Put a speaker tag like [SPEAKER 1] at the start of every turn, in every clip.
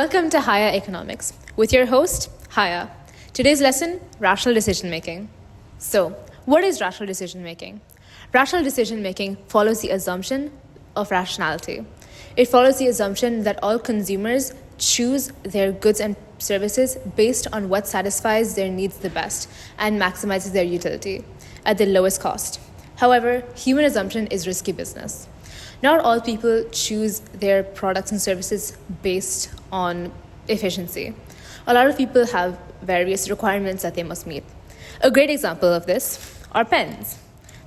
[SPEAKER 1] Welcome to Haya Economics with your host, Haya. Today's lesson, rational decision making. So, what is rational decision making? Rational decision making follows the assumption of rationality. It follows the assumption that all consumers choose their goods and services based on what satisfies their needs the best and maximizes their utility at the lowest cost. However, human assumption is risky business. Not all people choose their products and services based on efficiency. A lot of people have various requirements that they must meet. A great example of this are pens.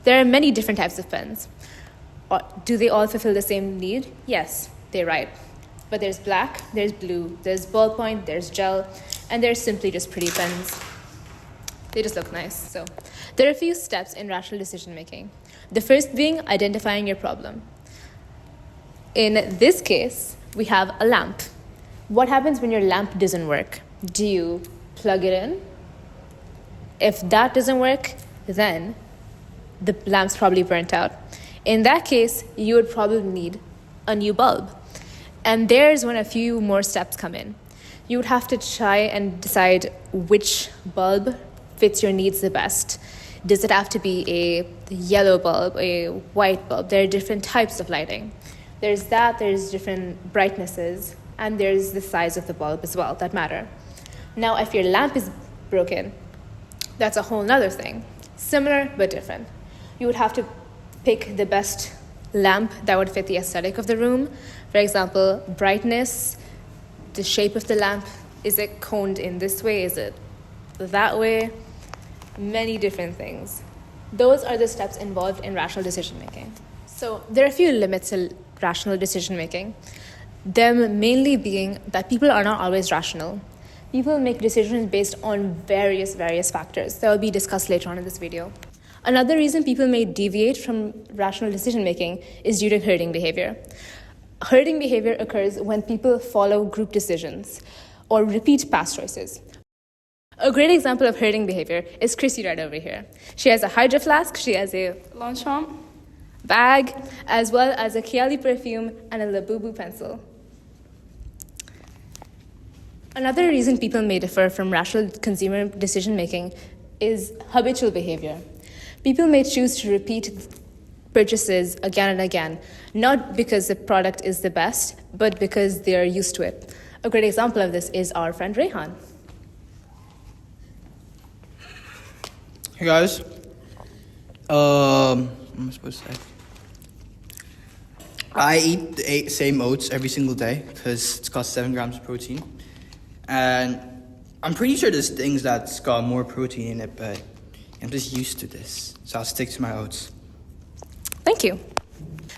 [SPEAKER 1] There are many different types of pens. Do they all fulfill the same need? Yes, they're right. But there's black, there's blue, there's ballpoint, there's gel, and there's simply just pretty pens. They just look nice. So there are a few steps in rational decision making. The first being identifying your problem. In this case, we have a lamp. What happens when your lamp doesn't work? Do you plug it in? If that doesn't work, then the lamp's probably burnt out. In that case, you would probably need a new bulb. And there's when a few more steps come in. You would have to try and decide which bulb fits your needs the best. Does it have to be a yellow bulb, a white bulb? There are different types of lighting. There's different brightnesses, and there's the size of the bulb as well that matter. Now, if your lamp is broken, that's a whole nother thing. Similar, but different. You would have to pick the best lamp that would fit the aesthetic of the room. For example, brightness, the shape of the lamp. Is it coned in this way? Is it that way? Many different things. Those are the steps involved in rational decision making. So there are a few limits to rational decision making. Them mainly being that people are not always rational. People make decisions based on various factors that will be discussed later on in this video. Another reason people may deviate from rational decision making is due to herding behavior. Herding behavior occurs when people follow group decisions or repeat past choices. A great example of herding behavior is Chrissy right over here. She has a Hydro Flask, she has a Longchamp bag, as well as a Kiali perfume and a Labubu pencil. Another reason people may differ from rational consumer decision making is habitual behavior. People may choose to repeat purchases again and again, not because the product is the best, but because they are used to it. A great example of this is our friend Rehan.
[SPEAKER 2] Hey guys, what am I supposed to say? I eat the same oats every single day because it's got 7 grams of protein. And I'm pretty sure there's things that's got more protein in it, but I'm just used to this. So I'll stick to my oats.
[SPEAKER 1] Thank you.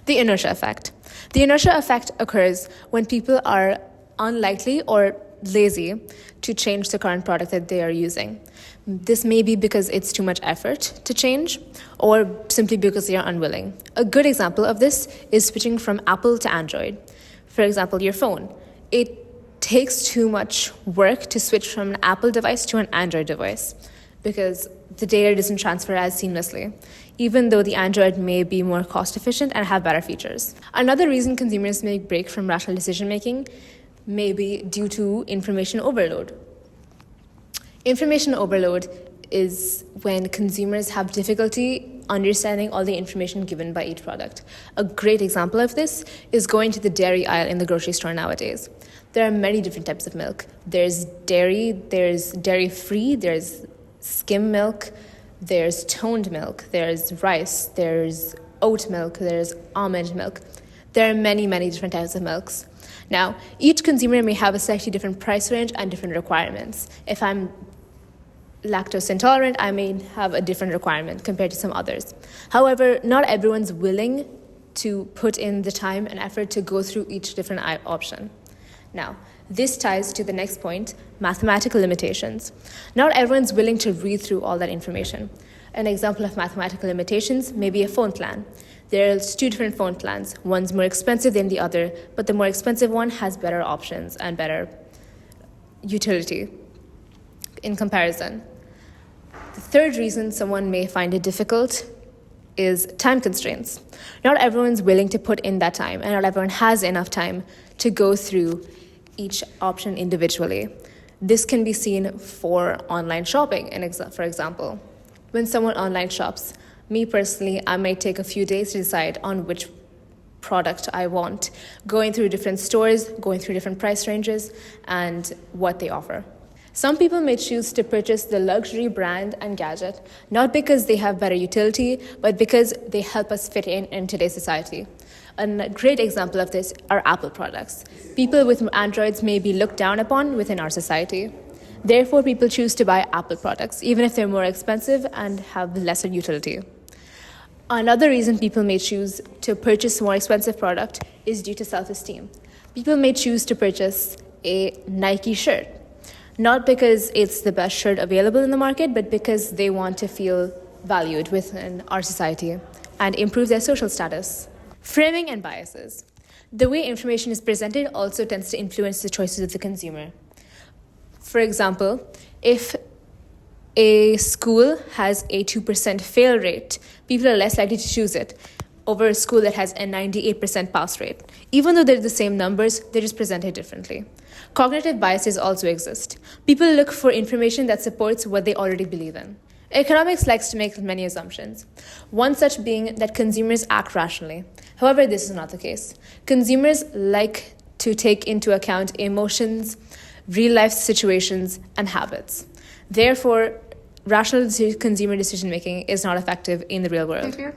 [SPEAKER 1] The inertia effect. The inertia effect occurs when people are unlikely or lazy to change the current product that they are using. This may be because it's too much effort to change or simply because they are unwilling. A good example of this is switching from Apple to Android. For example, your phone. It takes too much work to switch from an Apple device to an Android device because the data doesn't transfer as seamlessly, even though the Android may be more cost efficient and have better features. Another reason consumers may break from rational decision making may be due to information overload. Information overload is when consumers have difficulty understanding all the information given by each product. A great example of this is going to the dairy aisle in the grocery store nowadays. There are many different types of milk. There's dairy-free, there's skim milk, there's toned milk, there's rice, there's oat milk, there's almond milk. There are many different types of milks. Now, each consumer may have a slightly different price range and different requirements. If I'm lactose intolerant, I may have a different requirement compared to some others. However, not everyone's willing to put in the time and effort to go through each different option. Now, this ties to the next point, mathematical limitations. Not everyone's willing to read through all that information. An example of mathematical limitations may be a phone plan. There's 2 different phone plans. One's more expensive than the other, but the more expensive one has better options and better utility in comparison. The third reason someone may find it difficult is time constraints. Not everyone's willing to put in that time, and not everyone has enough time to go through each option individually. This can be seen for online shopping, for example. When someone online shops, me personally, I might take a few days to decide on which product I want, going through different stores, going through different price ranges, and what they offer. Some people may choose to purchase the luxury brand and gadget, not because they have better utility, but because they help us fit in today's society. A great example of this are Apple products. People with Androids may be looked down upon within our society. Therefore, people choose to buy Apple products, even if they're more expensive and have lesser utility. Another reason people may choose to purchase a more expensive product is due to self-esteem. People may choose to purchase a Nike shirt, not because it's the best shirt available in the market, but because they want to feel valued within our society and improve their social status. Framing and biases. The way information is presented also tends to influence the choices of the consumer. For example, if a school has a 2% fail rate, people are less likely to choose it over a school that has a 98% pass rate. Even though they're the same numbers, they're just presented differently. Cognitive biases also exist. People look for information that supports what they already believe in. Economics likes to make many assumptions, one such being that consumers act rationally. However, this is not the case. Consumers like to take into account emotions, real-life situations, and habits. Therefore, rational consumer decision-making is not effective in the real world.
[SPEAKER 3] Thank you.